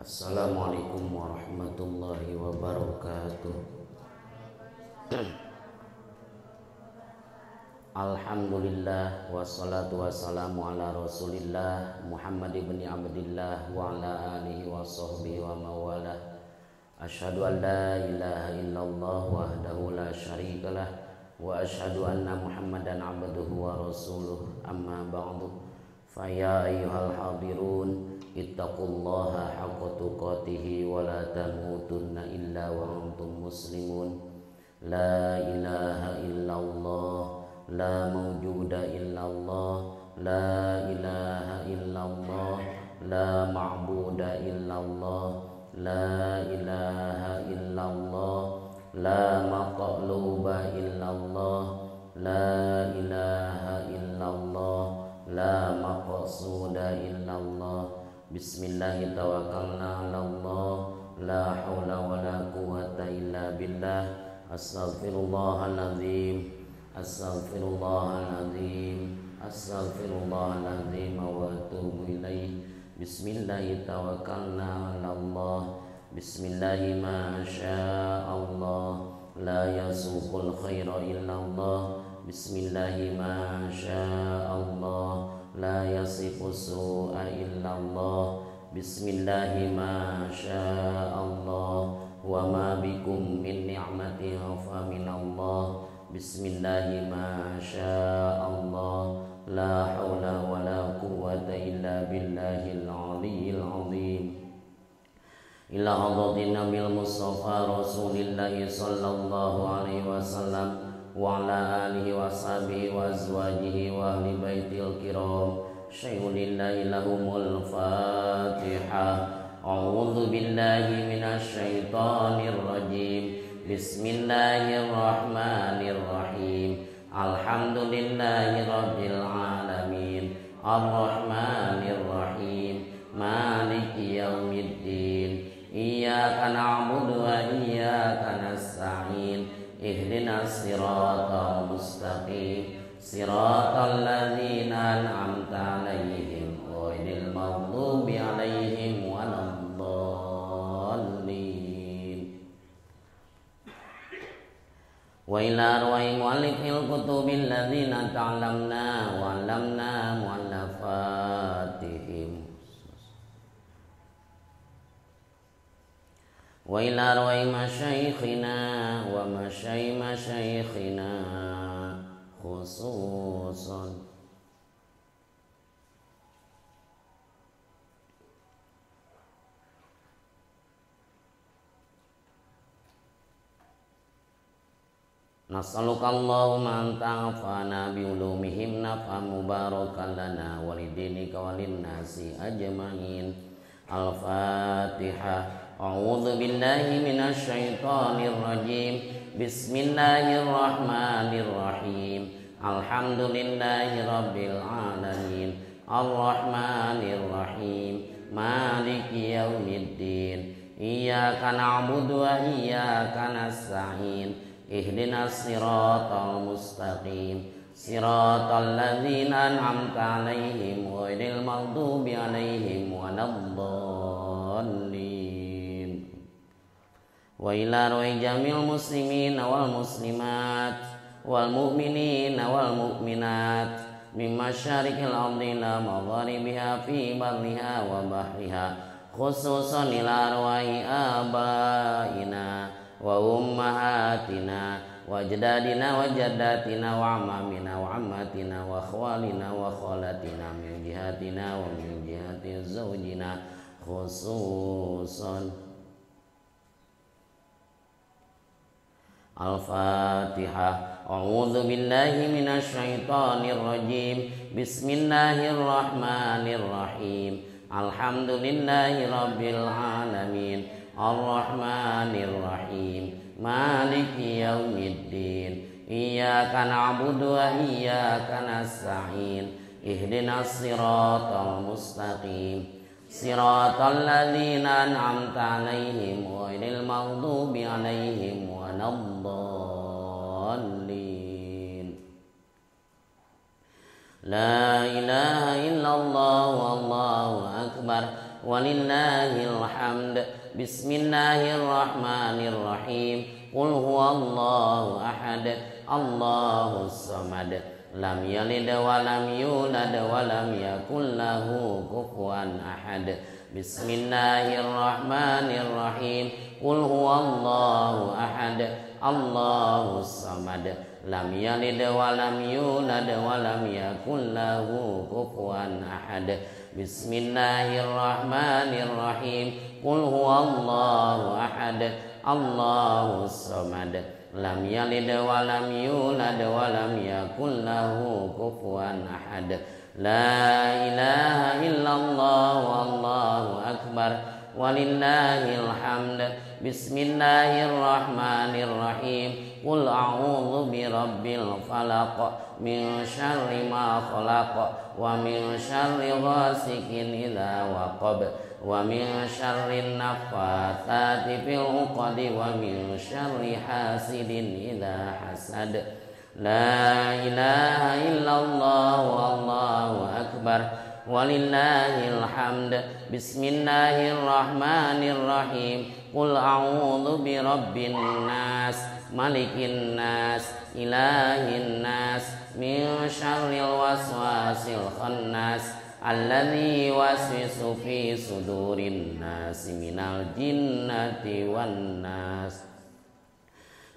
Assalamualaikum warahmatullahi wabarakatuh. Alhamdulillah wassalatu wassalamu ala Rasulillah Muhammad ibn Abdillah wa ala alihi wa sahbihi wa mawalah. Asyhadu an la ilaha illallah wahdahu la syarikalah wa asyhadu anna Muhammadan abduhu wa rasuluh. Amma ba'du. Fa ya ayyuhal hadirun ittaqullaha haqqa tuqatih wa la tamutunna illa wa antum muslimun. La ilaha illallah, la mawjuda illallah, la ilaha illallah, la ma'buda illallah, la ilaha illallah, la maqluba illallah, la ilaha illallah, la maqsuda illallah. Bismillahi tawakkalna 'alallah, la haula wala quwwata illa billah. Astaghfirullahaladzim, astaghfirullahaladzim, astaghfirullahaladzim wa atubu ilaih. Bismillahi tawakkalna 'alallah, bismillahi ma sya'allah, la yasuqul khaira illallah. Bismillahi ma sya'allah, la yasifu su'a illallah. Bismillahi ma sya'allah, wa ma bikum min ni'matin fa minallah. Bismillahi ma sya'allah, la hawla wa la quwwata illa billahil aliyyil azim. Ila hadratin nabil mustafa rasulillahi sallallahu alaihi wasallam wa ala alihi wa sahbihi wa azwajihi wa ahli baitil kiram. Syai'ulillahi lahumul fatihah. A'udzu billahi minasy syaithanir rajim. Bismillahirrahmanirrahim. Alhamdulillahi rabbil alamin. Arrahmanir rahim. Maliki yaumiddin. Iyyaka na'budu wa iyyaka nasta'in. Ihdinas siratal mustaqim, siratal ladzina an'amta 'alaihim ghairil maghdubi 'alaihim waladdallin. Wa ila arwahi mu'allifil kutubil ladzina ta'allamna wa 'allamna mu'allafatihim. Wa ila arwahi masyaikhina wa masyaikhina khususan. Nas'aluka Allahumma an ta'afana bi ulumihim naf'an mubarakan lana wa lidinika wa linnasi ajma'in. Al-Fatihah. A'udzu billahi minasy syaithanir rajim. Bismillahirrahmanirrahim. Alhamdulillahi rabbil alamin. Arrahmanir rahim. Maliki yaumiddin. Iyyaka na'budu wa iyyaka nasta'in. Ihdinas siratal mustaqim. Siratal ladzina an'amta 'alaihim ghairil maghdubi 'alaihim waladdallin. Wa ila ruhi jamil muslimin wal muslimat wal mu'minin wal mu'minat min masyariqil ardi ila magharibiha fi barriha wa bahriha, khususan ila arwahi abaina wa ummahatina wa ajdadina wa jaddatina wa amamina wa ammatina wa khwalina wa khalatina min jihatina wa min jihati zawjina khususan. Al-Fatihah. A'udzu billahi minasy syaithanir rajim. Bismillahirrahmanirrahim. Alhamdulillahi rabbil alamin. Arrahmanir rahim. Maliki yaumiddin. Iyyaka na'budu wa iyyaka nasta'in. Ihdinas siratal mustaqim. Siratal ladzina an'amta 'alaihim ghairil maghdubi 'alaihim waladdallin. La ilaha illallah wallahu akbar. walillahil hamd. Bismillahirrahmanirrahim. Qul huwallahu ahad, Allahus samad, lam yalid wa lam yulad wa lam yakul lahu kufuwan ahad. Bismillahirrahmanirrahim. Qul huwallahu ahad, Allahus samad, lam yalid wa lam yulad wa lam yakul lahu kufuwan ahad. Bismillahirrahmanirrahim. Qul huwallahu ahad, Allahus samad, lam yalid wa lam yulad wa lam yakul lahu kufuwan ahad. La ilaha illallah wallahu akbar, walillahil hamd. Bismillahirrahmanirrahim. Qul a'udzu birabbil falaq, min syarri ma khalaq, wa min syarri ghasikin idza waqab, wa min syarri naffatsati fil 'uqad, wa min syarri hasidin idza hasad. La ilaha illallah wallahu akbar, walillahil hamd. Bismillahirrahmanirrahim. Qul a'udzu birabbin nas, malikin nas, ilahin nas, min syarril waswasil khannas, alladzi yuwaswisu fi sudurin nas, minal jinnati wan nas.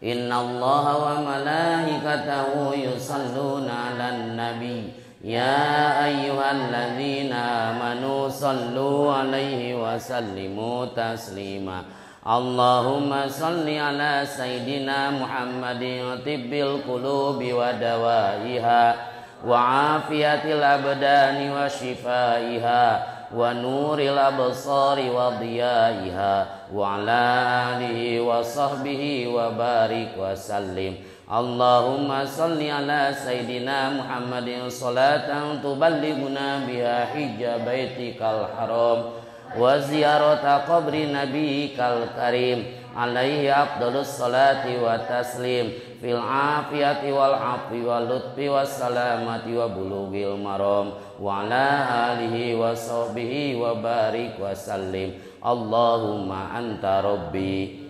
Innallaha wa malaikatahu yusalluna 'alan nabi, ya ayyuhalladzina amanu sallu 'alaihi wa sallimu taslima. Allahumma salli ala sayyidina Muhammadin tibbil qulubi wa dawaiha, wa afiyatil abdani wa shifaiha, wa nuril absari wa diyaiha, wa ala alihi wa sahbihi wa barik wa sallim. Allahumma salli ala sayyidina Muhammadin salatan tuballighuna biha hijja baitikal haram wa ziyarata qabri nabiyikal karim, alaihi afdalus salati wa taslim, fil afiyati wal afi wal lutfi was salamati wa bulughil maram, wa ala alihi wa sahbihi wa barik wa sallim. Allahumma anta rabbi,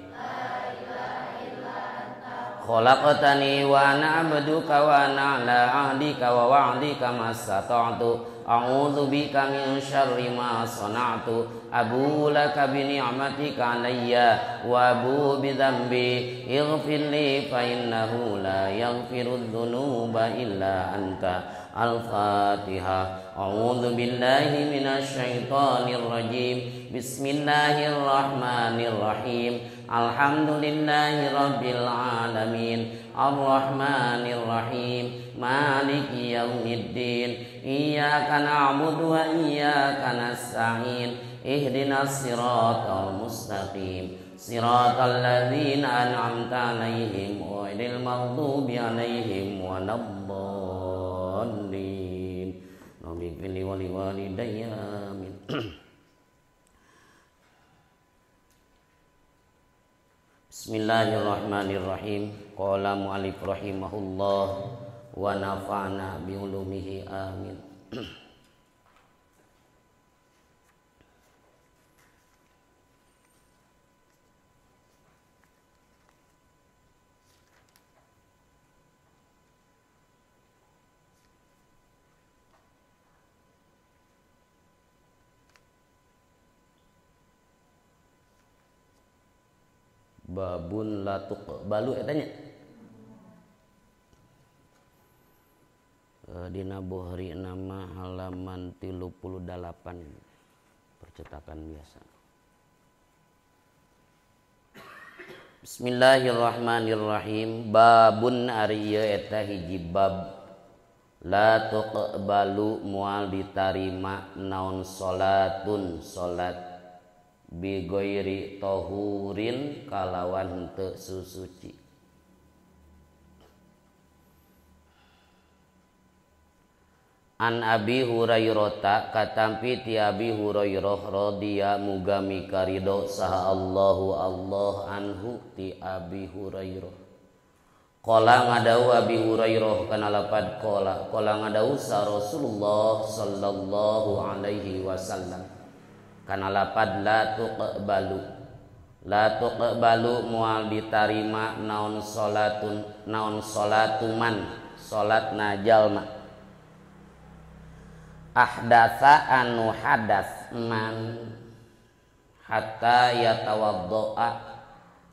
khalaqtani wa ana abduka wa ana ala ahdika wa wa'dika mastata'tu, a'udzu bika min syarri ma sana'tu, abu laka bi ni'matika alayya wa abu bi dzambi, ighfir li fa innahu la yaghfiru dzunuba illa anta. Al-Fatihah. A'udzu billahi minasy syaithanir rajim. Bismillahirrahmanirrahim. Alhamdulillahi rabbil alamin, arrahmanir rahim, maliki yaumiddin. Iyyaka na'budu wa iyyaka nasta'in. Ihdinas siratal mustaqim, siratal ladzina an'amta 'alaihim ghairil maghdubi 'alaihim waladdallin. Rabbi fili wa liwalidayya amin. Bismillahirrahmanirrahim. Qala mu'allif rahimahullah wa nafa'na bi ulumihi amin. Babun la tuqbalu etanya dina Bukhari nama halaman 38 percetakan biasa. Bismillahirrahmanirrahim. Babun ari ieu eta hiji bab la tuqbalu moal ditarima naon salatun salat bi ghairi tahurin kalawan henteu susuci. An Abi Hurairah katampi ti Abi Hurairah radhiya muga mikarido saha Allahu Allah anhu ti Abi Hurairah. Qala ngadau Abi Hurairah kana lapad qala ngadau sa Rasulullah sallallahu alaihi wasallam. Kana lapad la tuqbalu moal ditarima naon salatuman salatna jalma ahdatsa anu hadas man hatta yatawaddoa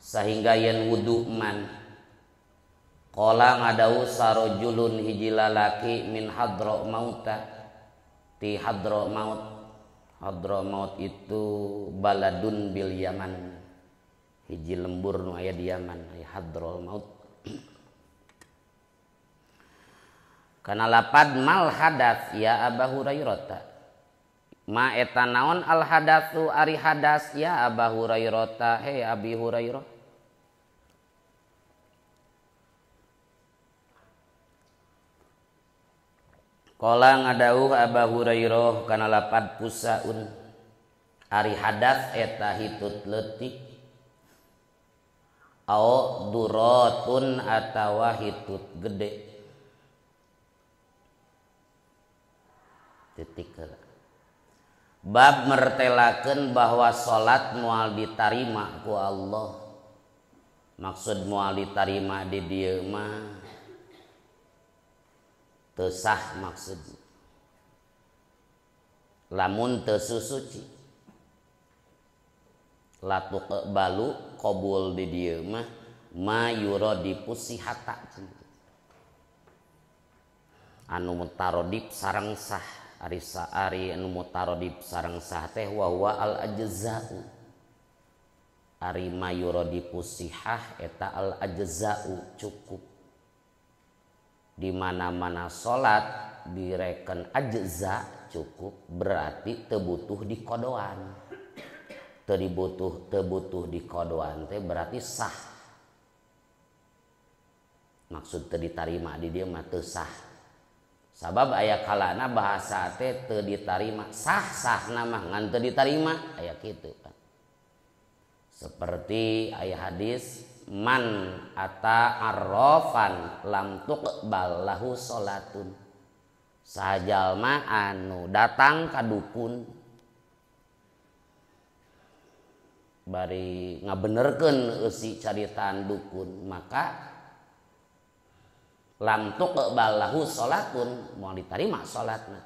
sehingga yen wudu man qala ngadau sarojulun hiji lalaki min hadramauta ti Hadramaut itu baladun bil Yaman hiji lembur nu aya di Yaman aya Hadramaut kana lapad mal hadas ya Aba Hurairah ma eta naon al hadatsu ari hadas ya Aba Hurairah he Abi Hurairah qala ngadauh Aba Hurairah kana lapad pusaun ari hadas eta hitut leutik au duratun atawa hitut gede titik bab mertelakeun bahwa salat moal ditarima ku Allah maksud moal ditarima di dieu mah teu sah maksud lamun teu suci la tuqbalu qabul di dieu mah ma yuradifu sihata anu mutaradif sareng sah ari anu mutaradif sareng sah teh wa huwa al ajza'u ari ma yuradifu sihah eta al ajza'u cukup di mana-mana salat direken ajza cukup berarti teu butuh dikodoan teu butuh dikodoan teh berarti sah maksud teu ditarima di dieu mah teu sah sabab aya kalana bahasa teh teu ditarima sah-sahna mah ngan teu ditarima aya kitu kan seperti aya hadis man ata arrafan lam tuqbal lahu salatun sajalma anu datang ka dukun bari ngabenerkeun eusi caritaan dukun maka lam tuqbal lahu salatun moal ditarima salatna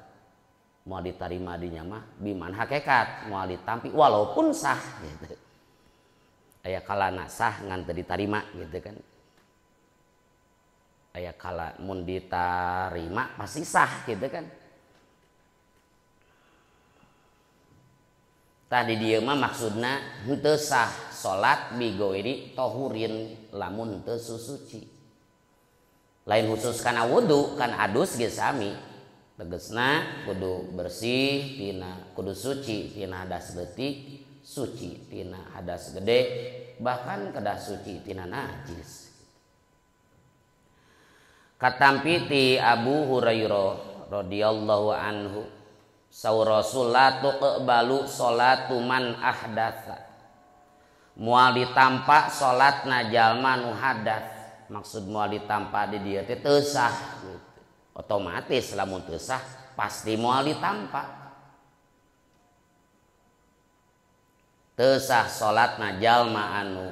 moal ditarima dinya mah biman hakikat moal ditampi walaupun sah gitu aya kalana sah ngan teu ditarima gitu kan aya kala mun ditarima pasti sah gitu kan tadi dieu mah maksudna henteu sah salat bi ghairi tahurin lamun teu suci lain khusus kana wudu kan adus ge sami tegasna kudu bersih tina kudu suci tina hadas leutik suci tina hadas gede bahkan kedah suci tina najis katampi ti Abu Hurairah radhiyallahu anhu saur Rasul la tuqbalu salatu man ahdatsa moal ditampa salatna jalma nu hadas maksud moal ditampa di dieu teh teu sah gitu. Otomatis lamun teu sah pasti moal ditampa teu sah salatna jalma anu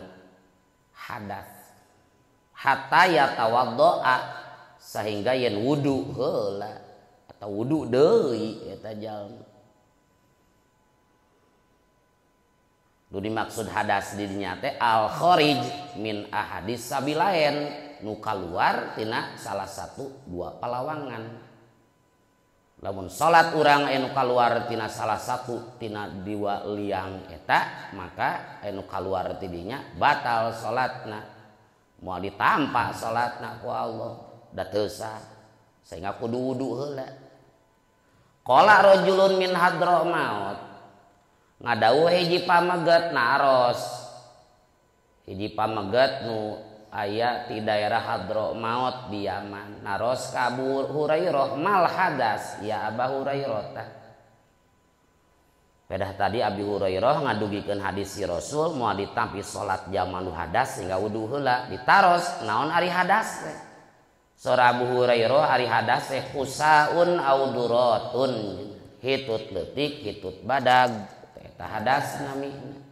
hadas hatta yatawaddoa sehingga yen wudu heula atau wudu deui eta jalma nu dimaksud hadas di dinya teh al kharij min ahadis sabilain nu kaluar tina salah satu dua palawangan lamun salat urang anu kaluar tina salah satu tina dua liang eta maka anu kaluar ti dinya batal salatna moal ditampa salatna ku Allah da teu sah sehingga kudu wudu heula qala rajulun min hadramaut ngadawuh hiji pameget naros hiji pameget nu aya di daerah Hadramaut di Yaman naros ka Abu Hurairah mal hadas ya Aba Hurairah pedah tadi Abi Hurairah ngadugikeun hadis si Rasul moal ditampi salat jama nu hadas sehingga wudu heula ditaros naon ari hadas teh sora Abu Hurairah ari hadas teh husaun au duratun hitut leutik hitut badag eta hadas namina.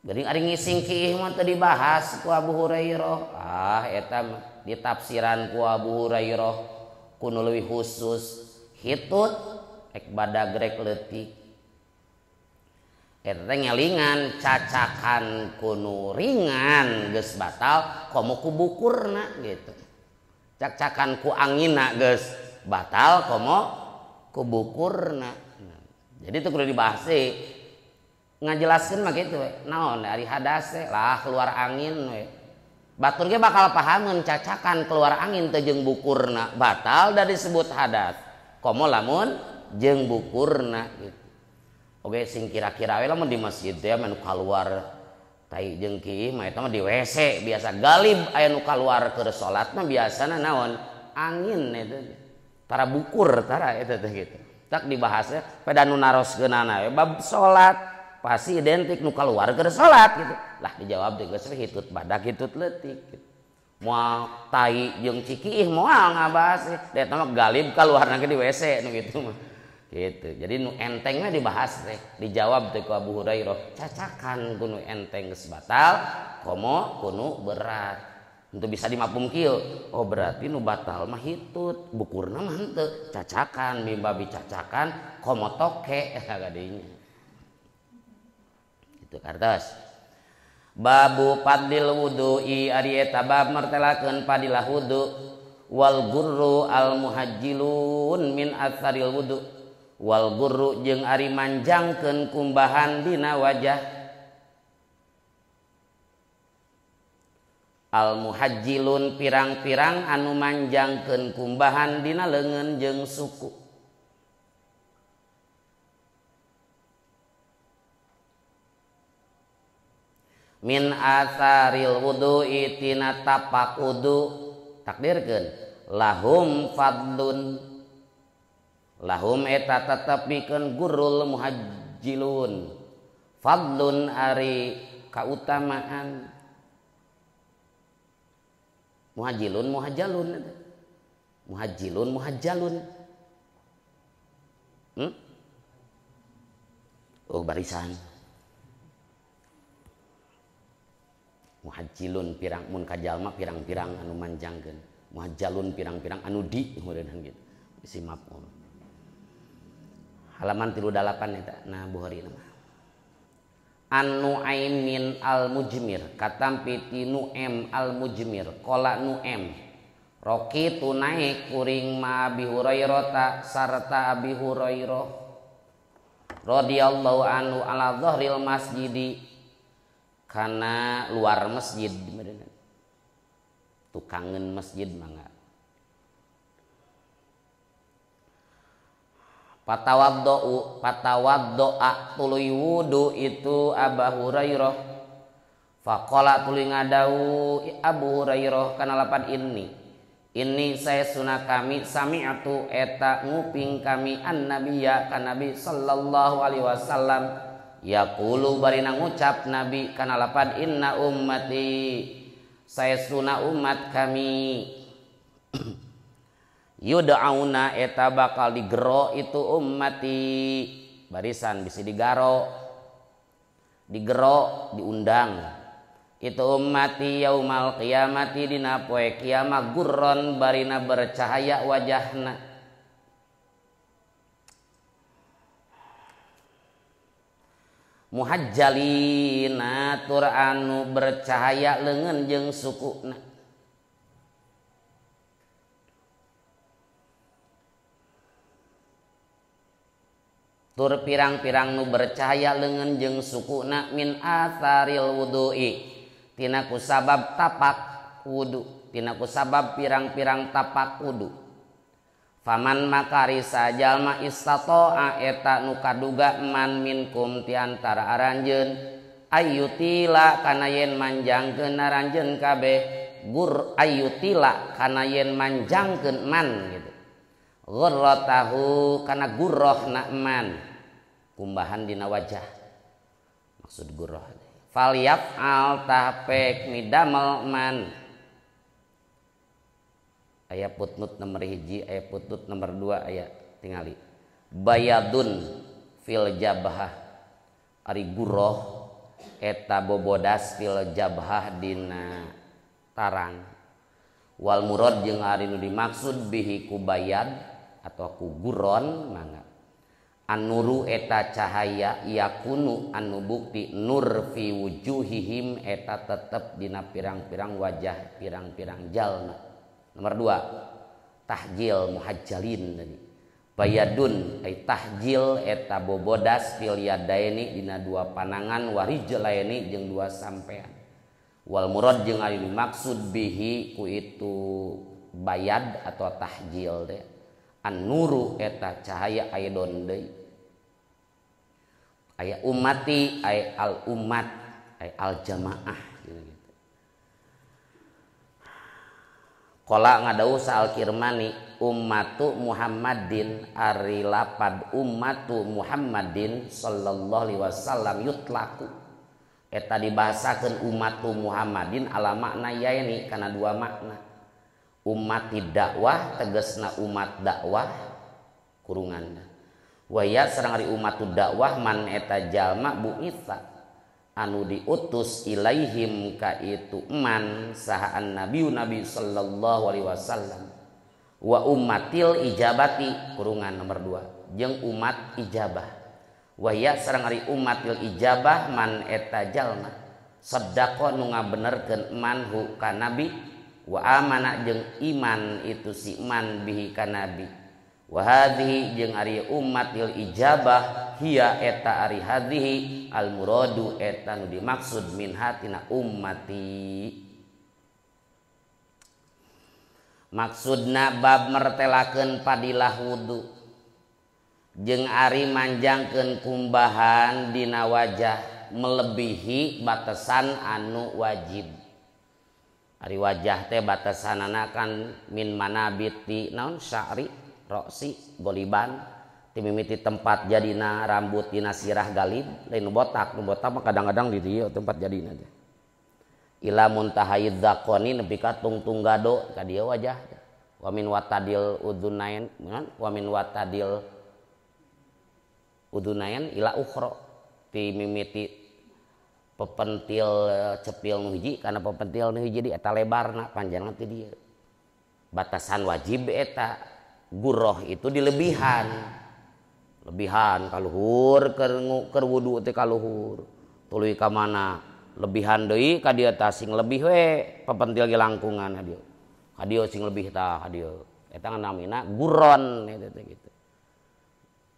Geuning ari ngising kieu mah teu dibahas ku Abu Hurairah. Eta mah ditafsiran ku Abu Hurairah kuno leuwih khusus hitut ek badag rek leutik. Eta teh ngelingan cacakan kuno ringan geus batal komo ku bukurna gitu. Cacakan ku anginna geus batal komo ku bukurna. Jadi itu kudu dibahas ngajelaskeun mah kitu we. Naon ari hadas lah keluar angin we. Batur ge bakal pahameun cacakan keluar angin teh jeung bukurna batal da disebut hadas. Komo lamun jeung bukurna gitu. Oge sing kira-kira we lamun di masjid teh anu kaluar tai jeung kieu mah eta mah di WC biasa galib aya nu kaluar keur salat mah biasana naon angin eta tara bukur tara eta teh gitu. Tak dibahasnya pada nu naroskeunana we bab salat pasti identik nu keluar ke salat gitu lah dijawab teh geus hitut badak hitut leutik gitu. Moal tai jeung cikiih moal ngabahas eta mah galib kaluarna ke di WC nu kitu mah gitu. Jadi nu enteng mah dibahas teh dijawab teh ku Abu Hurairah cacakan kuno enteng geus batal komo kuno berat untuk bisa dimapung kieu. Oh berarti nu batal mah hitut bukurna mah henteu cacakan mimbabi cacakan komo toke gadinya. Kartos babu fadlil wudu'i ari eta bab martelakeun fadilah wudu wal gurru al muhajjilun min atsaril wudu wal gurru jeung ari manjangkeun kumbahan dina wajah al muhajjilun pirang-pirang anu manjangkeun kumbahan dina leungeun jeung suku. Min asaril wudu'i tina tapak wudu takdirkeun lahum fadlun lahum eta tetepikeun gurul muhajjilun fadlun ari kautamaan muhajjilun muhajjalun muhajjilun muhajjalun oh barisan muhajjilun pirang mun kajalma pirang-pirang anu manjangkeun muhajjalun pirang-pirang anu di meureunhan gitu isi maf'ul halaman 38 eta nah Bukhari nama An-Nu'aimin al-Mujmir katampi ti Nu'aim al-Mujmir qala Nu'aim roki tu naik kuring ma Abi Hurairah sarta Abi Hurairah radhiyallahu anhu ala dhahril masjidi karena luar masjid tukangen masjid mangga patawaddoa tuluy wudu itu Abu Hurairah faqala tuluy ngadau Abu Hurairah kana lapan ini saya sunah kami sami'atu eta nguping kami an-nabiyya kana nabi sallallahu alaihi wasallam yaqulu barina ngucap nabi kana lapan inna ummati saya sunah umat kami yud'auna eta bakal digero itu ummati barisan bisa digero diundang itu ummati yaumal qiyamati dina poe kiamat gurron barina bercahaya wajahna muhajjalina tur anu bercahaya leungeun jeung sukuna tur pirang-pirang nu bercahaya leungeun jeung sukuna min atharil wudu'i tina kusabab tapak wudu tina kusabab pirang-pirang tapak wudu faman makari sajalma istato'a eta nu kaduga man minkum ti antara aranjeun ayyutila kana yen manjangkeun aranjeun kabeh gur ayyutila kana yen manjangkeun man gitu ghurratahu kana gurrohna man kumbahan dina wajah maksud gurroh falyaf'al tahpek midamel man ayat putnut nomor 1 ayat putnut nomor 2 ayat tingali bayadun fil jabhah ari guroh eta bobodas fil jabhah dina tarang. Wal murad jeung ari nu dimaksud bihi ku bayad atau ku guron mangga an-nuru eta cahaya yakunu anu bukti nur fi wujuhihim eta tetep dina pirang-pirang wajah pirang-pirang jalma. Nomor 2 tahjil muhajjalin tadi bayadun ay tahjil eta bobodas fil yadaini dina dua panangan warijlaini jeung dua sampean. Wal murad jeung ari dimaksud bihi ku itu bayad atau tahjil teh an-nuru eta cahaya aidon deui aya ummati ay al ummat ay al jamaah gitu. Qala ngadau sa'al Kirmani ummatu Muhammadin ari lapad ummatu Muhammadin sallallahu alaihi wasallam yutlaku eta dibahasakeun ummatu Muhammadin ala makna yaini kana dua makna. Ummati dakwah tegasna umat dakwah kurungan waya sareng ari umatu dakwah man eta jalma buitsa anu diutus ilaihim ka itu man saha an-nabi nabi sallallahu alaihi wasallam wa ummatil ijabati kurungan nomor 2 jeung umat ijabah waya sareng ari umatil ijabah man eta jalma saddaqa nu ngabenerkeun manhu ka nabi wa amana jeung iman itu si man bihi ka nabi wa hadhihi jeung ari ummatil ijabah hiya eta ari hadhihi al muradu eta nu dimaksud min hatina ummati. Maksudna bab mertelakeun padilah wudu jeung ari manjangkeun kumbahan dina wajah melebihi batasan anu wajib. Ari wajah teh batasanana kan min manabiti naon sya'ri roksi goliban ti mimiti tempat jadina rambut dina sirah galib lain nu botak mah kadang-kadang di dieu tempat jadina teh ila muntahayid dzaqoni nepi ka tungtung gado ka dieu wajah wa min watadil udunain wa min watadil udunain ila ukhra ti mimiti pepentil cepil nu hiji karena pepentil nu hiji di eta lebarna panjangna ti dieu. Batasan wajib eta guroh itu dilebihan. Lebihan kaluhur keur wudu teh kaluhur. Tuluy ka mana lebihan deui ka dieu tah sing lebih we pepentil ge langkungan dieu. Ka dieu sing lebih tah ka dieu. Eta namina guron eta teh gitu.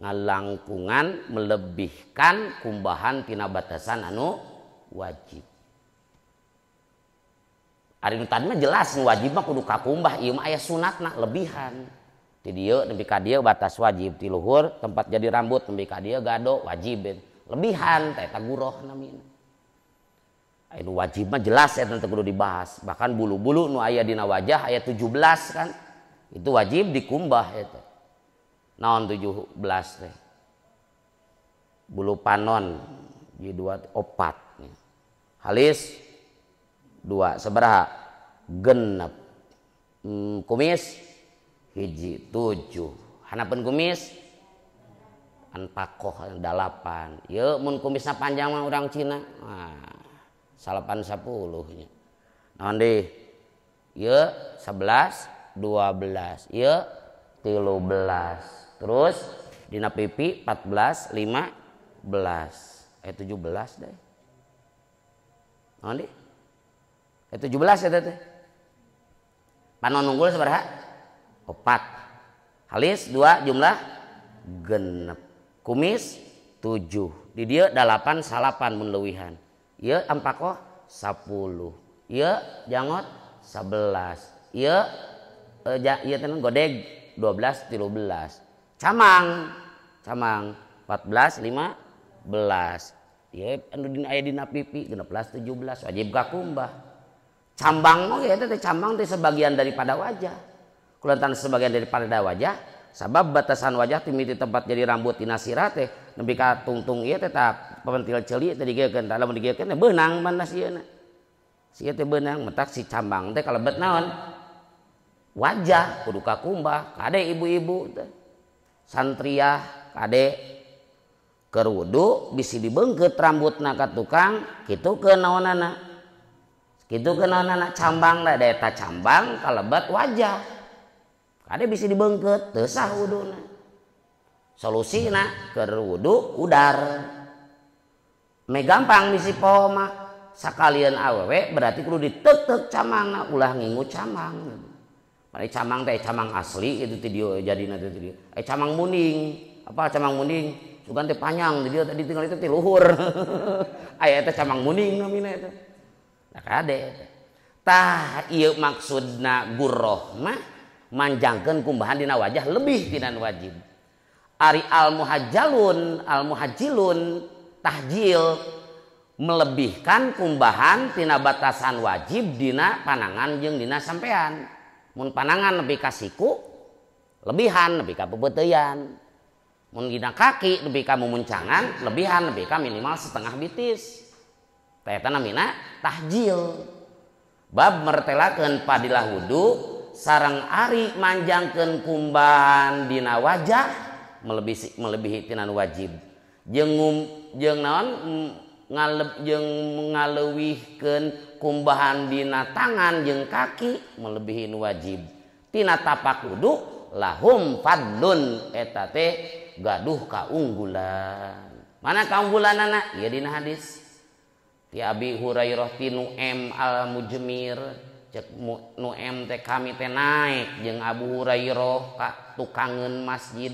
Ngalangkungan melebihkan kumbahan tina batasan anu wajib. Ari nu tadi mah jelas nu wajib mah kudu kakumbah, ieu mah aya sunatna lebihan. Ti dieu nepi ka dieu batas wajib, ti luhur tempat jadi rambut nepi ka dieu gado wajib. Lebihan teh eta guroh namina. Anu wajib mah jelas eta teh kudu dibahas. Bahkan bulu-bulu nu aya dina wajah aya 17 kan. Itu wajib dikumbah eta. Naon 17 teh? Bulu panon jadi 2 opat. Halis 2 sabaraha genep kumis hiji 7 hanapeun kumis an pakoh 8 ieu mun kumisna panjang mah urang Cina salapan 10 nya naon deui ieu 11 12 ieu 13 terus dina pipi 14 15 17 deh. Naon deui? 17 eta teh. Panon unggul sabaraha? 4. Halis 2 jumlah genep. Kumis 7. Di dieu 8 salapan mun leuwihan. Ieu ampakoh 10. Ieu jangot 11. Ieu ieu teh godeg 12 13. Camang 14 15. Ya anu dina aya dina pipi 16 17 wajib kakumbah. Cambang mah eta teh cambang teh sebagian daripada wajah. Kulantaran sebagian daripada wajah sabab batasan wajah ti miti tempat jadi rambut dina sirah teh nepi ka tungtung ieu teh tah pepentil ceuli teh digeukeun tah lamun digeukeun teh beunang mandah sieuna. Sia teh beunang metak si cambang teh kalebet naon? Wajah kudu kakumbah. Kade ibu-ibu teh. Santriah kade keur wudu bisi dibeungkeut rambutna ka tukang kitu ke naonana cambang da eta cambang kalebet wajah kade bisi dibeungkeut teu sah wuduna. Solusina keur wudu udar me gampang bisi poho mah sakalian awewe berarti kudu diteuk-teuk camangna ulah ngingu camang. Mari camang teh camang asli itu ti dieu jadina teh dieu. Camang munding, apa camang munding? Sugan teh panjang di dieu tadi tinggal itu ti luhur. Aya teh camang munding namina eta. Da kade eta. Tah ieu maksudna gurroh mah manjangkeun kumbahan dina wajah lebih tina wajib. Ari al muhajjilun tahjil melebihkan kumbahan tina batasan wajib dina panangan jeung dina sampean. Mun panangan nepi ka siku lebihan nepi ka peupeuteuyan. Mun dina kaki nepi ka mumuncangan lebihan nepi ka minimal setengah bitis. Tah eta namina tahjil. Bab mertelakeun padilah wudu sareng ari manjangkeun kumbahan dina wajah melebihi tina wajib. Jeung naon ngaleuwihkeun kumbahan dina tangan jeung kaki melebihi wajib. Tina tapak wudu lahum fadlun eta teh gaduh kaunggulan. Mana kaunggulanana? Ieu dina hadis ti Abi Hurairah ti Nu'aim al-Mujmir cek Nu'aim teh kami teh naik jeung Abu Hurairah ka tukangeun masjid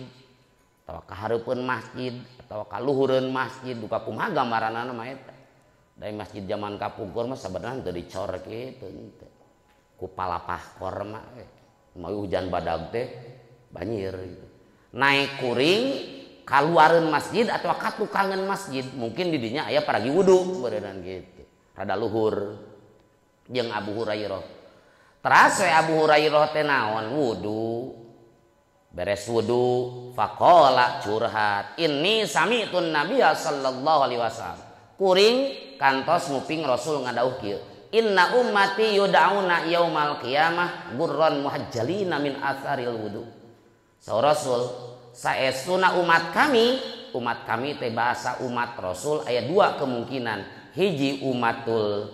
atawa ka hareupeun masjid atawa ka luhureun masjid duka kumaha gambaranna mah eta. Dari masjid zaman kapungkur mah sabenerna teu dicor kitu teh. Ku palapahkor mah mau hujan badag teh banjir gitu. Naik kuring kaluareun masjid atau ka tukangeun masjid mungkin di dinya aya paragi wudu beureunan gitu. Rada luhur jeung Abu Hurairah. Teras we Abu Hurairah teh naon wudu. Beres wudu faqala curhat inni sami'tun nabiyya sallallahu alaihi wasallam. Kuring kantos nguping Rasul ngadauh kieu inna ummati yud'auna yaumal qiyamah gurran muhajjalina min atharil wudu. Saur Rasul saestuna umat kami teh bahasa umat Rasul aya dua kemungkinan. Hiji umatul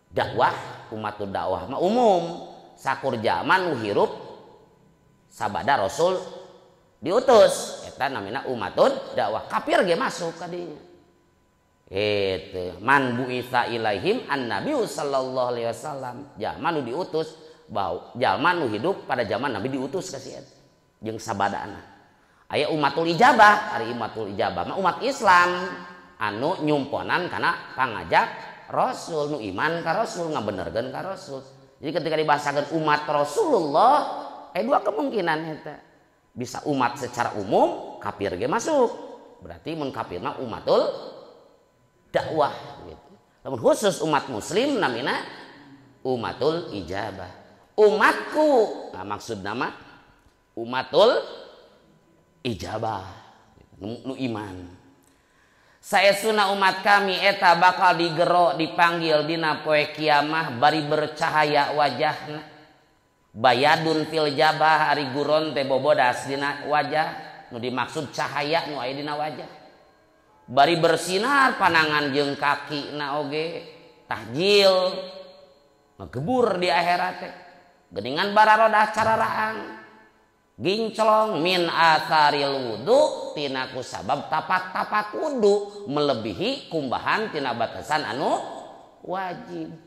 dakwah mah umum sakur zaman nu hirup sabada Rasul diutus eta namina umatul dakwah kafir ge masuk ka dinya. Itu man bu'itsa ilaihim an-nabi sallallahu alaihi wasallam jalma nu diutus jalma nu hidup pada zaman Nabi diutus ka sieun jeung sabadaana aya umatul ijabah. Ari umatul ijabah mah umat Islam anu nyumponan kana pangajak Rasul nu iman ka Rasul ngabenerkeun ka Rasul. Jadi ketika dibahasakeun umat Rasulullah dua kemungkinan eta bisa umat secara umum kafir ge masuk berarti mun kafir mah umatul dakwah gitu. Namun khusus umat muslim namina umatul ijabah. Umatku nah maksud nama umatul ijabah nu iman. Saesuna umat kami eta bakal digero dipanggil dina poe kiamah bari bercahaya wajahna. Bayadun fil jabah ari guron teh bobodas dina wajah nu dimaksud cahaya nu aya dina wajah. Bari bersinar panangan jeung kaki na oge tahjil ngegebur di akhirat teh geuningan bararodah cararaang ginclong min atharil wudu tina ku sabab tapak-tapak wudu melebihi kumbahan tina batasan anu wajib.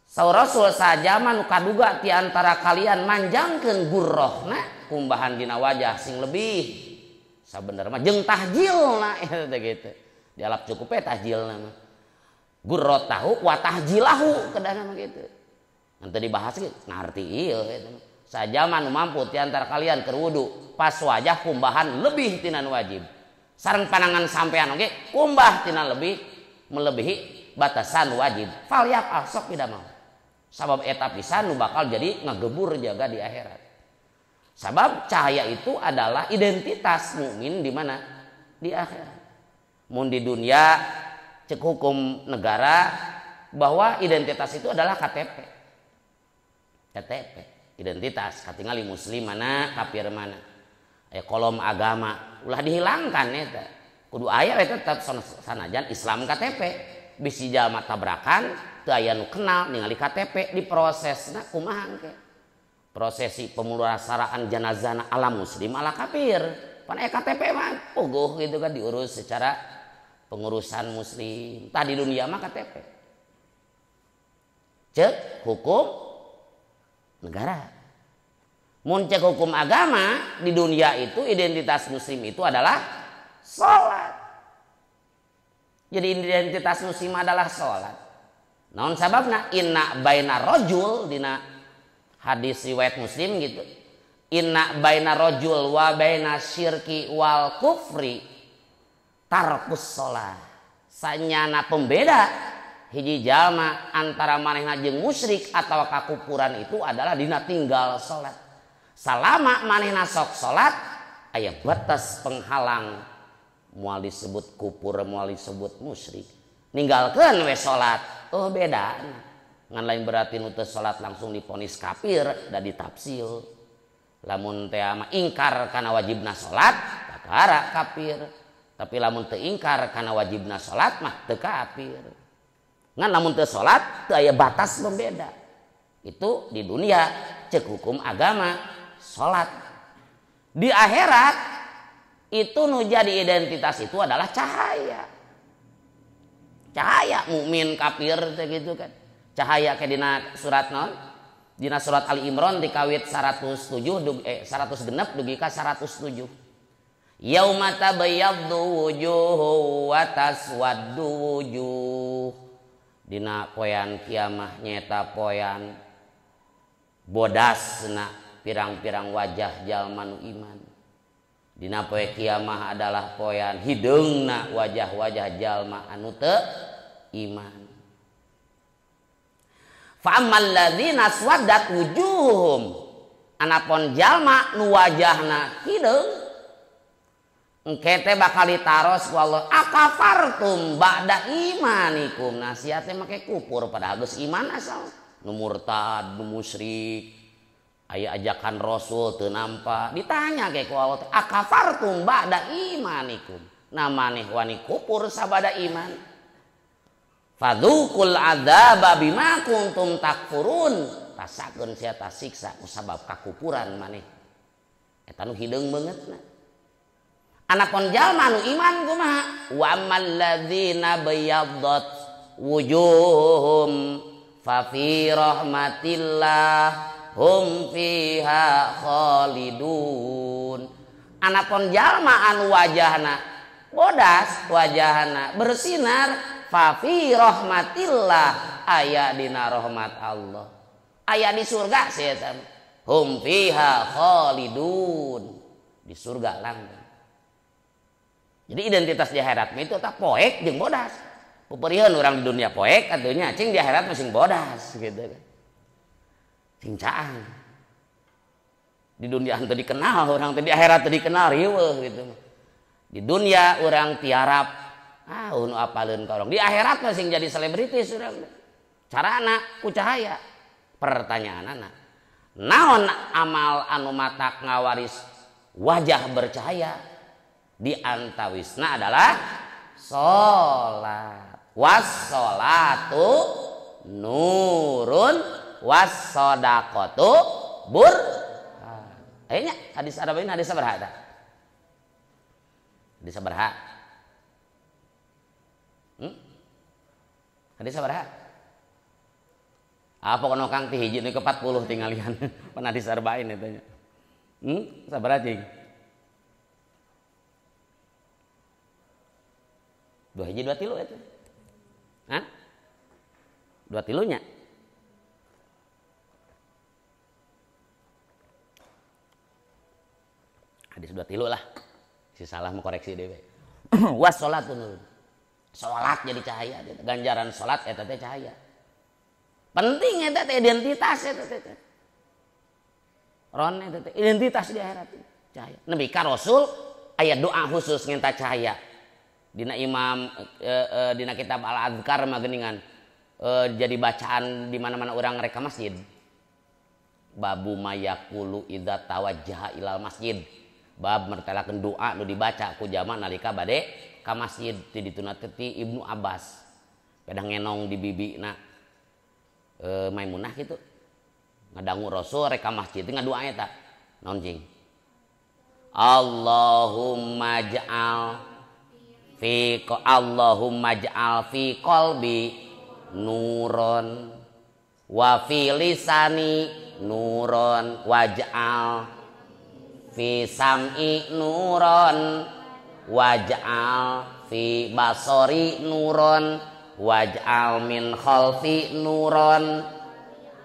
Saur Rasul sajaman kaduga ti antara kalian manjangkeun gurrohna kumbahan dina wajah sing lebih sabenerna mah jeung tahjilna eta gitu. Dialap cukup tahjilna mah. Gurratahu wa tahjilahu kedana mah gitu. Nanti dibahas ge ngarti ieu eta mah. Sajaman nu mampu ti antara kalian keur wudu pas wajah kumbahan lebih tina wajib. Sareng panangan sampean oge kumbah tina lebih melebihi batasan wajib. Fal yaf'al sok tidak mau. Sabab eta pisan nu bakal jadi ngagebur jaga di akhirat. Sabab cahaya itu adalah identitas mukmin di mana? Di akhirat. Mun di dunia cek hukum negara bahwa identitas itu adalah KTP. KTP, identitas, katingali muslim mana, kafir mana. Kolom agama ulah dihilangkan eta. kudu aya tetap sanajan Islam KTP bisi jalma tabrakan teu aya nu kenal ningali KTP di prosesna kumaha engke prosesi pemulasaraan janazahna ala muslim ala kafir pan KTP mah puguh gitu kan diurus secara pengurusan muslim tadi dunia mah KTP cek hukum negara mun cek hukum agama di dunia itu identitas muslim itu adalah sholat. Jadi identitas muslim adalah sholat. Naon sababna inna baina rajul dina hadis riwayat Muslim gitu. Inna baina rajul wa baina syirki wal kufri tarkus sholat. Sanyana pembeda hiji jalma antara manehna jeung musyrik atau kakupuran itu adalah dina tinggal sholat. Salama manehna sok sholat aya batas penghalang moal disebut kupur moal disebut musyrik ninggalkeun we salat oh beda ngan lain berarti nu teu salat langsung diponis kafir da ditafsil lamun teh mah ingkar kana wajibna salat perkara kafir tapi lamun teu ingkar kana wajibna salat mah teu kafir ngan lamun teu salat teu aya batas pembeda itu di dunia cek hukum agama salat di akhirat itu nu jadi identitas itu adalah cahaya mukmin kafir gitu kan cahaya kayak dina surat non dina surat Ali Imran dikawit 107 100 genep dugi ka 107 yauma tabayyaddu wujuhu wa taswaddu wujuh dina poean kiamah nyata poean bodasna pirang-pirang wajah jalma nu iman dina poe kiamah adalah poean hideungna wajah-wajah jalma anu teu iman. Fa ammal ladzina aswaddat wujuhum anapun jalma nu wajahna hideung engke teh bakal ditaros ku Allah akafartum ba'da imanikum nah sia teh make kufur padahal geus iman asal nu murtad nu musyrik aya ajakan Rasul teu nampa ditanya ke ku Allah akafartum ba'da imanikum na maneh wani kufur sabada iman fadzukul adzaba bima kuntum takfurun rasakeun sia ta siksa kusabab kakupuran maneh eta nu hideung beungeutna anapun jalma nu iman kumaha wa ammal ladzina bayyaddat wujuhum fa fi rahmatillah hum fiha khalidun anapun jalma anu wajahna bodas wajahna bersinar fa fi rahmatillah aya dina rahmat Allah aya di surga setan hum fiha khalidun di surga langgeng jadi identitas di akhirat itu tak poek jeung bodas puperiheun urang di dunia poek atunya cing di akhirat masing bodas gitu kan cincaan di dunia teu dikenal orang teu di akhirat teu dikenal riweuh gitu di dunia orang tiarap nu apaleun ka urang di akhirat mah sing jadi selebritis urang carana ku cahaya pertanyaanana naon amal anu matak ngawaris wajah bercahaya di antawisna adalah salat was-sholatu nurun was-shadaqatu akhirnya hadis arba'in hadis sabaraha eta hadis sabaraha hadis sabaraha apa kono kang ti hiji nu ke 40 tingalian pan hadis arba'in eta nya sabaraha cing dua hiji dua tilu eta dua tilunya hadis dua tilu lah si salah mengkoreksi dewe was sholatun sholat jadi cahaya ganjaran sholat eta teh cahaya penting eta teh identitas eta teh ron eta teh identitas di akhirat cahaya nabi ka rasul aya doa khusus ngenta cahaya dina imam dina kitab al azkar mah geuningan jadi bacaan di mana-mana orang rek ka masjid babu mayakulu idza tawajjaha ilal masjid bab mertelakeun doa nu dibaca ku jama nalika bade ka masjid ti dituna ti Ibnu Abbas pada ngenong di bibina Maimunah gitu ngadangu Rasul rek ka masjid ngadoa eta naon cing Allahumma ja'al fi qalbi nuron wa fi lisani nuron waj'al fi sam'i nuron waj'al fi basori nuron waj'al min khalfi nuron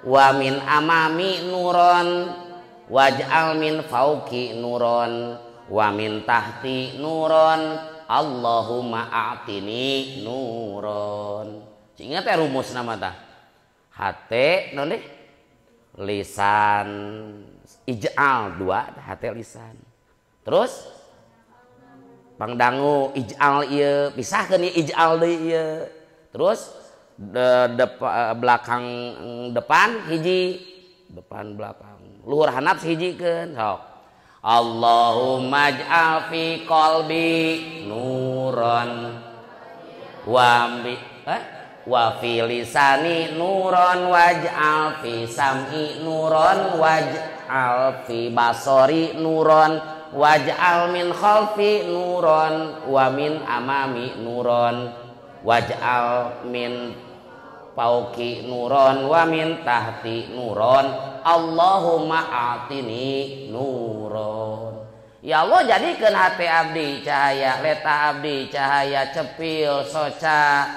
wa min amami nuron waj'al min fauqi nuron wa min tahti nuron Allahumma a'tini nuron. Ingat ya rumus nama tah hate non deh lisan ij'al dua hate lisan terus pangdangu ij'al ieu pisahkeun ieu ij'al deui ieu terus belakang depan hiji depan belakang luhur handap hijikeun sok Allahumma ij'al fi qalbi nuron wa fi lisani nuron waj'al fi sam'i nuron waj'al fi basori nuron waj'al min khalfi nuron wa min amami nuron waj'al min fauqi nuron wa min tahti nuron Allahumma a'tini nuron. Ya Allah jadikan hati abdi cahaya leta abdi cahaya cepil soca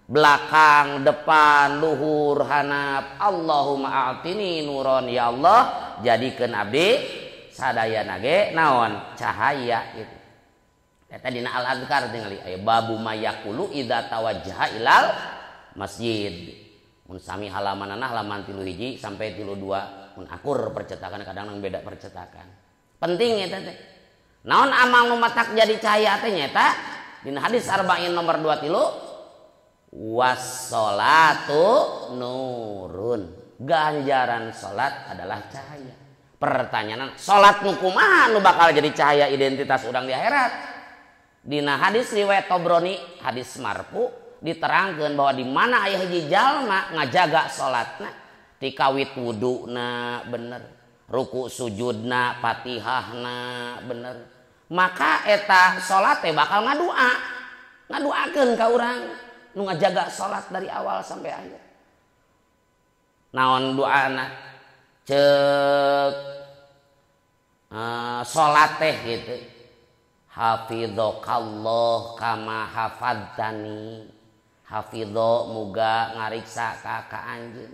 belakang depan luhur hanap Allahumma a'tini nuron. Ya Allah jadikan abdi sadaya nage naon cahaya itu eta dina al adkar tingali aya babu mayakulu idza tawajjaha ilal masjid mun sami halamanana halaman 3 hiji sampai 3 dua mun akur percetakan kadang beda percetakan penting eta teh naon amal nu matak jadi cahaya teh nyata dina hadis arba'in nomor 23 wassolatu nurun ganjaran salat adalah cahaya. Pertanyaan salat nu kumaha nu bakal jadi cahaya identitas urang di akhirat dina hadis riwayat Tobroni hadis marfu diterangkan bahwa di mana aya hiji jalma ngajaga salatna ti kawit wuduna bener ruku sujudna Fatihahna bener maka eta salat teh bakal ngaduakeun ka urang nu ngajaga salat dari awal sampai akhir. Naon doana cek salat teh gitu hafidzakallah kama hafadzani hafidho muga ngariksa ka anjeun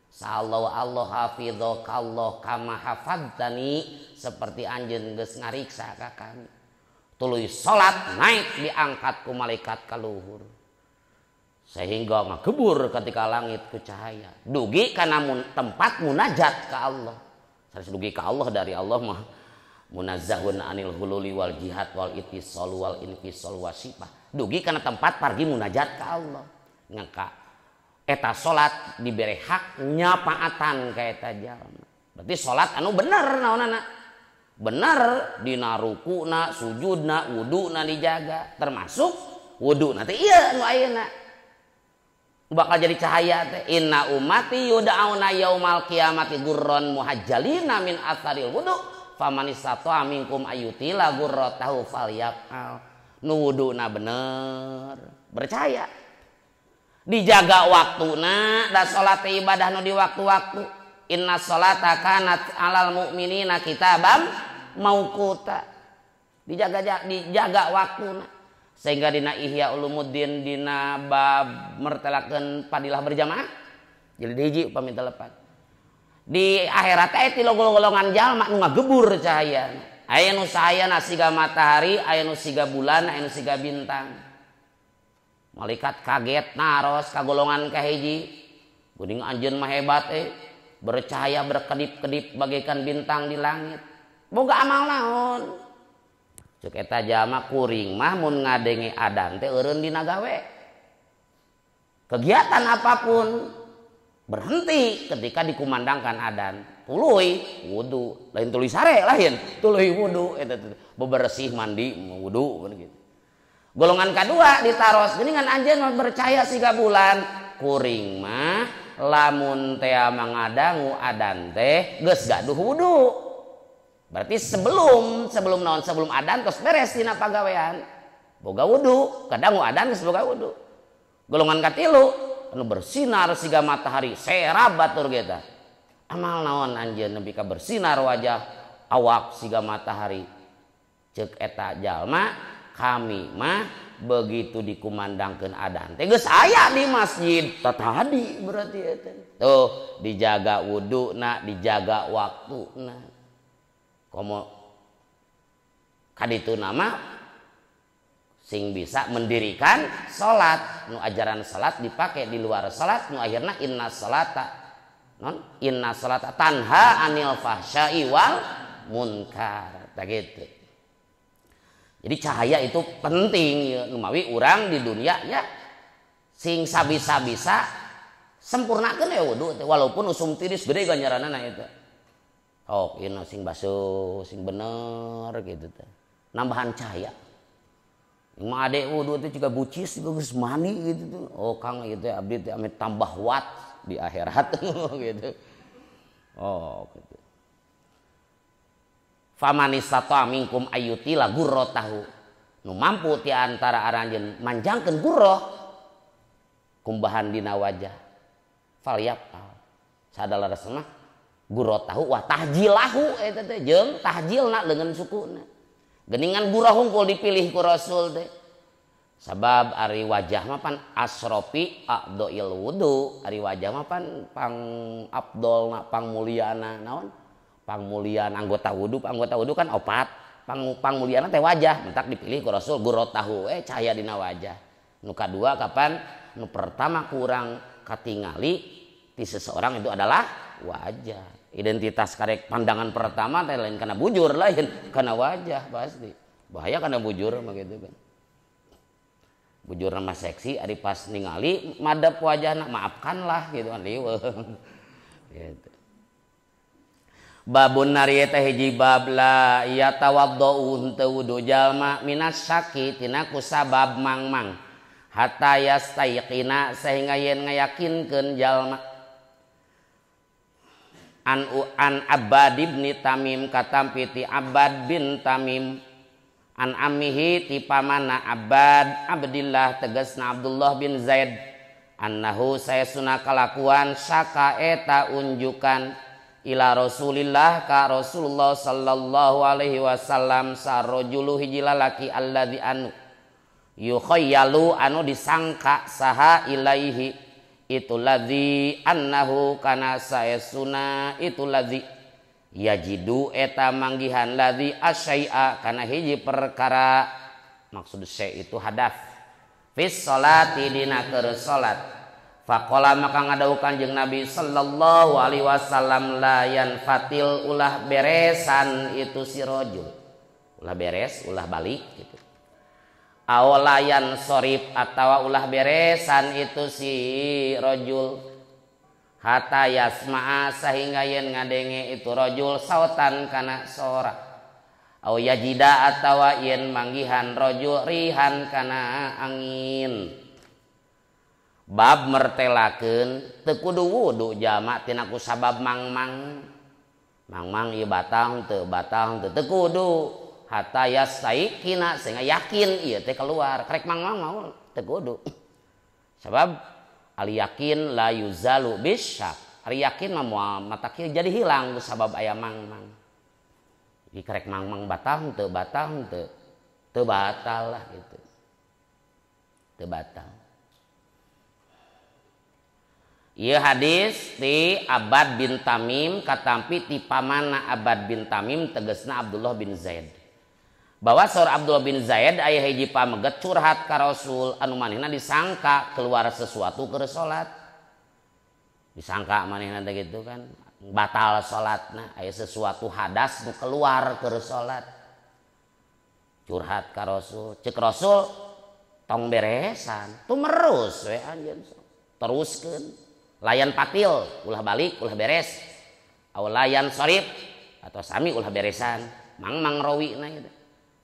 sallallahu Allah hafidzakallah kama hafadzani seperti anjeun geus ngariksa ka kami tuluy salat naik diangkat ku malaikat ka luhur sehingga ngagebur ketika langit ku cahaya dugi kana tempat munajat ka Allah sanes dugi ka Allah dari Allah mah munazzahun anil hululi wal jihad wal ittisal wal infisal wasifah dugi kana tempat pargi munajat ka Allah ngaka eta salat dibere hak nyapaatan ka eta jalma berarti salat anu bener naonana bener dina rukuna sujudna wuduna dijaga termasuk wuduna teh ieu anu ayeuna bakal jadi cahaya teh inna ummati yud'auna yaumal qiyamati gurran muhajjalina min atharil wudu faman istata'a minkum ayyutila gurratahu falyaf'al nu wuduna bener bercahaya dijaga waktuna da salat ibadah nu di waktu-waktu inna sholata kanat alal mu'minina kitabam mauquta dijaga waktuna sehingga dina Ihya Ulumuddin dina bab mertelakeun padilah berjamaah jadi hiji upami telepat di akhirat teh ti golongan jalma nu ngagebur cahaya aya nu sahayana siga matahari aya nu siga bulan aya nu siga bintang malaikat kaget naros ka golongan kahiji geuning anjeun mah hebat bercahaya berkedip-kedip bagaikan bintang di langit boga amal naon cek eta jalma kuring mah mun ngadenge adan teh eureun dina gawe kegiatan apapun berhenti ketika dikumandangkan adan tuluy wudu lain tuluy sare lain tuluy wudu eta bebersih mandi wudu gitu Golongan kedua ditaros geuningan anjeun mah percaya siga bulan kuring mah lamun teh mangadangu adan teh geus gaduh wudu. Berarti sebelum naon sebelum adan tos beres dina pagawean boga wudu, kadangu adan geus boga wudu. Golongan katilu anu bersinar siga matahari serab batur kita. Amal naon anjeun nepi ka bersinar wajah awak siga matahari. Ceuk eta jalma kami mah begitu dikumandangkeun adan teh geus aya di masjid tadi berarti eta. Tuh dijaga wuduna, dijaga waktuna. Komo kaditu nama sing bisa mendirikan salat nu ajaran salat dipakai di luar salat nu akhirna inna salata tanha anil fahsya'i wal munkar tah gitu. Jadi cahaya itu penting ya numawi urang di dunia ya sing sabisa-bisa sempurnakeun ya wudu walaupun usum tiris gede ganjaranana eta. Oh, ieu sing basuh sing bener gitu teh. Nambahan cahaya. Ima ade wudu teh juga bucis geus mani gitu tuh. Oh, Kang ieu teh abdi teh ame tambah watt di akhirat gitu. Oh, gitu. Famanistata minkum ayyutila gurratahu. Nu mampu ti antara aranjeun manjangkeun gurrah kumbahan dina wajah. Falyapal. Sadalares mah gurratahu wa tahjilahu eta teh jeung tahjilna leungeun sukuna. Geningan gurah hungkul dipilih ku Rasul teh. Sabab ari wajah mah pan asrofi a'dhil wudu, ari wajah mah pan pang afdolna pangmulyana naon? Pangmulyaan anggota wudu kan opat. Pangmulyana teh wajah, mentak dipilih ku Rasul gurratahu cahaya dina wajah. Nu kadua kapan? Nu pertama kurang katingali ti seseorang itu adalah wajah. Identitas karek pandangan pertama teh lain karena bujur, lain karena wajah pasti. Bahaya karena bujur mah gitu kan. Bujur nama seksi ari pas ningali madep wajahna maafkanlah gitu kan liweuh. Gitu. Babun nari eta hiji bab la yatawaddau teu wudu jalma minas syaki tina ku sabab mangmang hatta yastayqina sehingga yen ngayakinkeun jalma. An Abbad bin Tamim katampi ti Abbad bin Tamim an ammihi ti pamana Abbad Abdillah tegasna Abdullah bin Zaid annahu sayasuna kalakuan saka eta unjukan ila Rasulillah ka Rasulullah sallallahu alaihi wasallam sarojulu hiji lalaki alladzi anu yukhayyalu anu disangka saha ilaihi itu ladzi annahu kana sayasuna itu ladzi yajidu eta manggihan ladzi asyai'a kana hiji perkara maksud syai' itu hadaf fis sholati dina keur salat faqala maka ngadawuh jeung Nabi sallallahu alaihi wasallam la yanfatil ulah beresan itu si rajul ulah beres ulah balik gitu awalayan sorif atau ulah beresan itu si rojul hatta yasma'a sehingga yen ngadenge itu rojul sautan kana sora aw yajida atawa yen manggihan rojul rihan kana angin bab mertelakeun teu kudu wudu jalma tina ku sabab mangmang ieu batang teu teu kudu hatta yastaiqina sehingga yakin ieu teh keluar karek mangmang mau teu kudu sabab al yakin la yuzalu bisyak ari yakin mah moal mata kieu jadi hilang ku sabab aya mangmang jadi karek mangmang batang teu batal lah gitu teu batal. Ieu hadis ti Abbad bin Tamim katampi ti pamana Abbad bin Tamim tegasna Abdullah bin Zaid bahwa saur Abdullah bin Zaid aya hiji pameget curhat ka Rasul anu manehna disangka keluar sesuatu keur salat disangka manehna teh gitu kan batal salatna aya sesuatu hadas nu keluar keur salat curhat ka Rasul ceuk Rasul tong beresan tumerus we anjeun teruskeun layan patil ulah balik ulah beres aw layan sorif atau sami ulah beresan mang rawi na gitu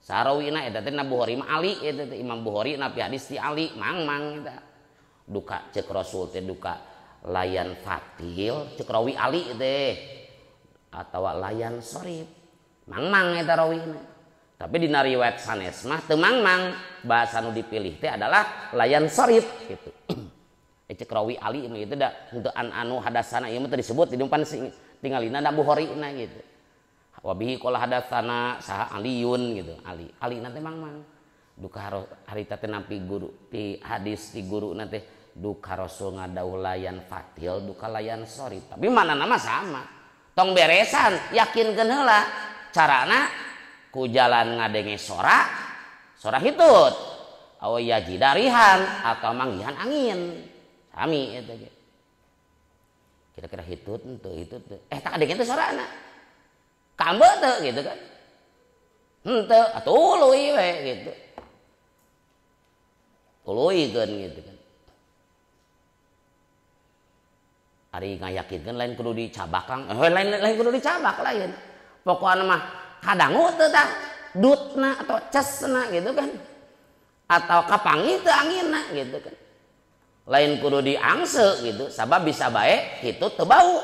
sarawina eta teh na Bukhari mah Ali eta teh Imam Bukhari napi hadis ti Ali mang eta duka cek Rasul teh duka layan fatil cek rawi Ali teh atawa layan sorib mang eta rawina tapi dina riwayat sanes mah teu mang bahasa nu dipilih teh adalah layan sorib gitu cek rawi Ali mah itu da henteu anu hadasana ieu mah teh disebut di depan tingalina da Bukhari na gitu wabihi qala hadatsana saha Aliun gitu Ali nanti mang duka harita teh nampi guru ti hadis ti guru nanti duka Rasul ngadauh layan fatil duka layan sorry tapi mana nama sama tong beresan yakinkeun heula carana ku jalan ngadenge sora hitut aw yajidarihan atau manggihan angin sami eta ge kira-kira hitut henteu tak adenge teh sorana kambe tuh gitu kan henteu atuh uluy we gitu uluykeun gitu kan ari ngayakinkeun lain kudu dicabakang lain kudu dicabak lain pokokna mah kadangu teu tah dutna atau cesna gitu kan atau kapangi teu anginna gitu kan lain kudu diangse gitu sabab bisa bae kitu teu bau.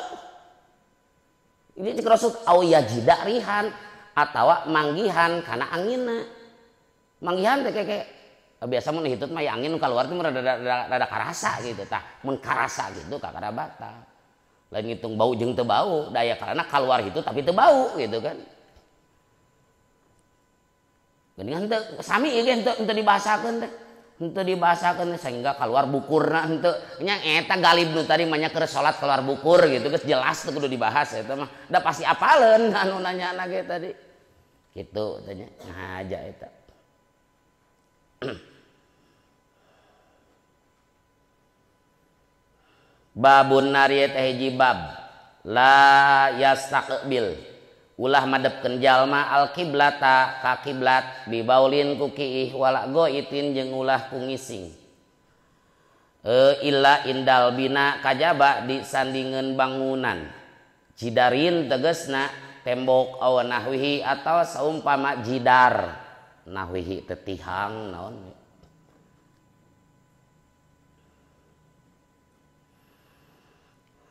Ini Rasul au yajida rihan atawa manggihan kana anginna. Manggihan teh kayak biasa mun hitut mah angin keluar teh rada karasa gitu tah. Mun karasa gitu ka karabata. Lain ngitung bau jeung teu bau, daya karena keluar hitut tapi teu bau gitu kan. Geuningan teu sami ieu teu dibahasakeun teh. Henteu dibahasakeun sehingga keluar bukurna henteu nya eta galib nu tadi mah nya keur salat keluar bukur gitu geus jelas teu kudu dibahas eta mah da pasti apaleun anu nanyana ge tadi kitu tanya ngahaja eta babun nari teh hiji bab la yastaqbil ulah madepkeun jalma al kiblata ka kiblat bibaulin ku kiih wala goitin jeung ulah ku ngising illa indal bina kajaba disandingeun bangunan jidarin tegesna tembok aw nahwihi atawa saumpama jidar nahwihi teh tihang naon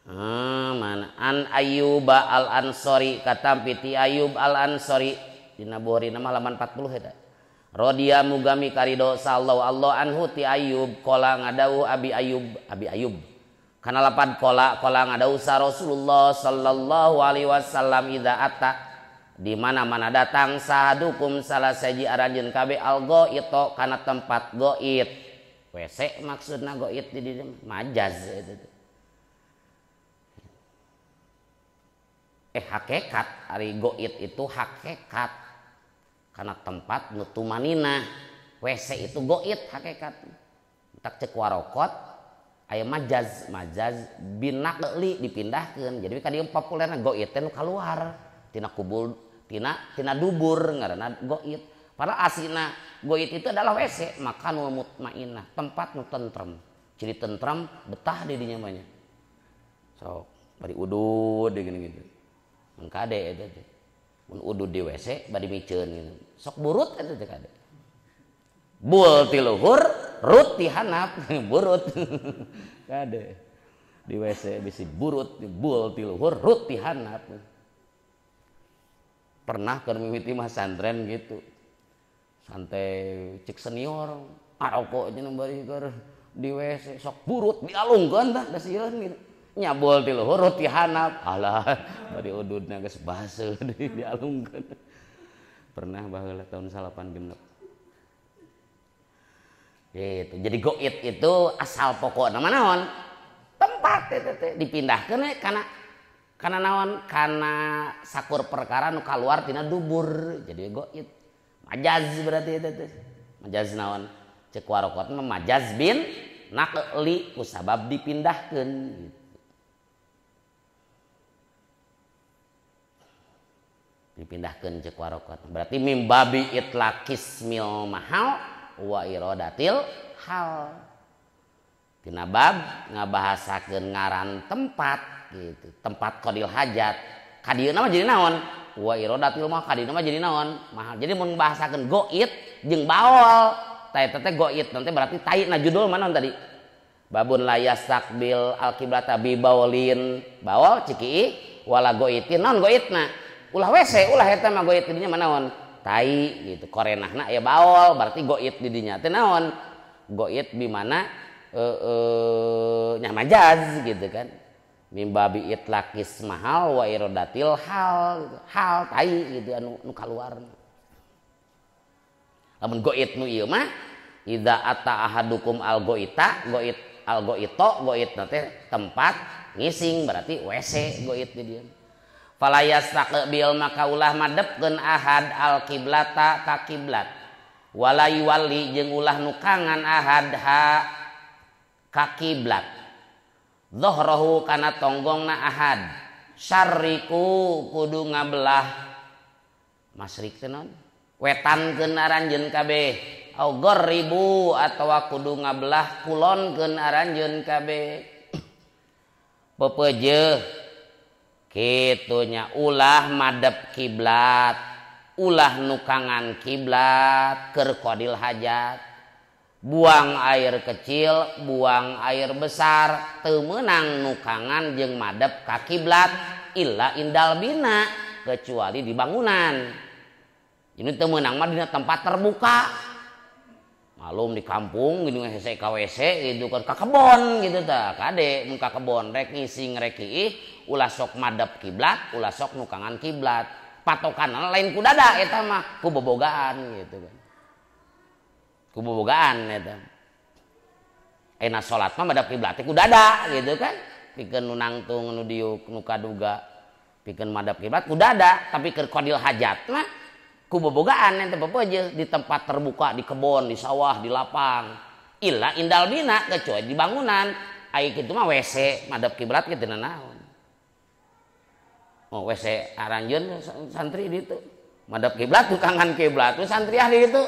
mana an Ayyuba al Ansori katampi ti Ayyub al Ansori dina Bukhari nama halaman 40 eta Rodia mugami karido sallallahu Allah anhu ti Ayyub qala ngadau Abi Ayyub kana lapad qala ngadau sa Rasulullah sallallahu alaihi wasallam idza atta di mana-mana datang sahadukum salah saji aranjeun kabeh al ghaito kana tempat goit WC maksudna goit di dieu majaz eta hakikat ari goit itu hakikat karena tempat nutumanina WC itu goit hakikat tak cek warokot aya majaz binakli dipindahkeun jadi ka dieu populerna goit teh nu kaluar tina kubul tina dubur ngaranna goit padahal asina goit itu adalah WC makan mutmainnah tempat nu tentrem ciri tentrem betah di dinya mah nya sok bari udud gini kade eta teh mun udud di WC bari miceun gitu sok burut eta teh kade bul ti luhur rut ti handap burut kade di WC bisi burut bul ti luhur rut ti handap pernah keur mimiti mah santren gitu santai cik senior aroko jeung bari keur di WC sok burut dialungkeun tah da sieun gitu nyabol ti luhur rut ti handap alah bari ududna geus baseuh dialungkeun pernah baheula tahun 86 gitu jadi goit itu asal pokokna naon tempat eta teh dipindahkeun kana naon kana sakur perkara nu kaluar tina dubur jadi goit majaz berarti eta teh majaz naon cek warokot mah majaz bin naqli ku sabab dipindahkeun gitu. Dipindahkeun cek warokot berarti mimbabi itlaqis mil mahal wa iradatil hal tina bab ngabahasakeun ngaran tempat gitu tempat qadil hajat ka dieu mah jadi naon wa iradatil mah kadina mah jadi naon mahal. Jadi mun bahasakeun goit jeung baol tah eta teh goit nanti berarti taina judul mana tadi babun la yastaqbil alqiblata bi baulin baol ciki wala goitin naon goitna ulah WC ulah eta mah goit dinya mah naon tai gitu korenahna ya baol berarti goit di dinya teh naon goit bi mana nya majaz gitu kan mimbabi itlaqis mahal wa iradatil hal gitu. Hal tai gitu anu kaluar lamun goit nu ieu mah idza ata ahadukum al goita goit al goito goit teh tempat ngising berarti WC goit di dieu fala yastaqbil maka ulah madepkeun ahad al kiblata ka kiblat wala yuwalli jeung ulah nukangan ahad ha ka kiblat dhahrahu kana tonggongna ahad syarriku kudu ngabelah masrik teh naon wetankeun aranjeun kabeh au gharribu atawa kudu ngabelah kulonkeun aranjeun kabeh pepeujeun kitu nya ulah madep kiblat ulah nukangan kiblat keur qadil hajat buang air kecil buang air besar teu meunang nukangan jeung madep ka kiblat illa indal bina kecuali di bangunan ini teu meunang mah dina tempat terbuka malum di kampung gini hese ka WC gitu kan ka kebon gitu tah kade mun ka kebon rek ngising rek iih ulah sok madep kiblat ulah sok nukangan kiblat patokanna lain ku dada eta mah ku bobogaan gitu kan kubobogaan eta. Ayeuna salat mah madep kiblat teh ku dada gitu kan. Pikeun nu nangtung nu diuk nu kaduga pikeun madep kiblat ku dada tapi keur qadil hajat mah kubobogaan ente pepeujeul di tempat terbuka di kebon, di sawah, di lapang. Illa indal bina kecuali di bangunan. Ai kitu mah WC madep kiblat kitu naon. Oh WC aranjeun santri di ditu. Madep kiblat tukangan kiblat santri ahli itu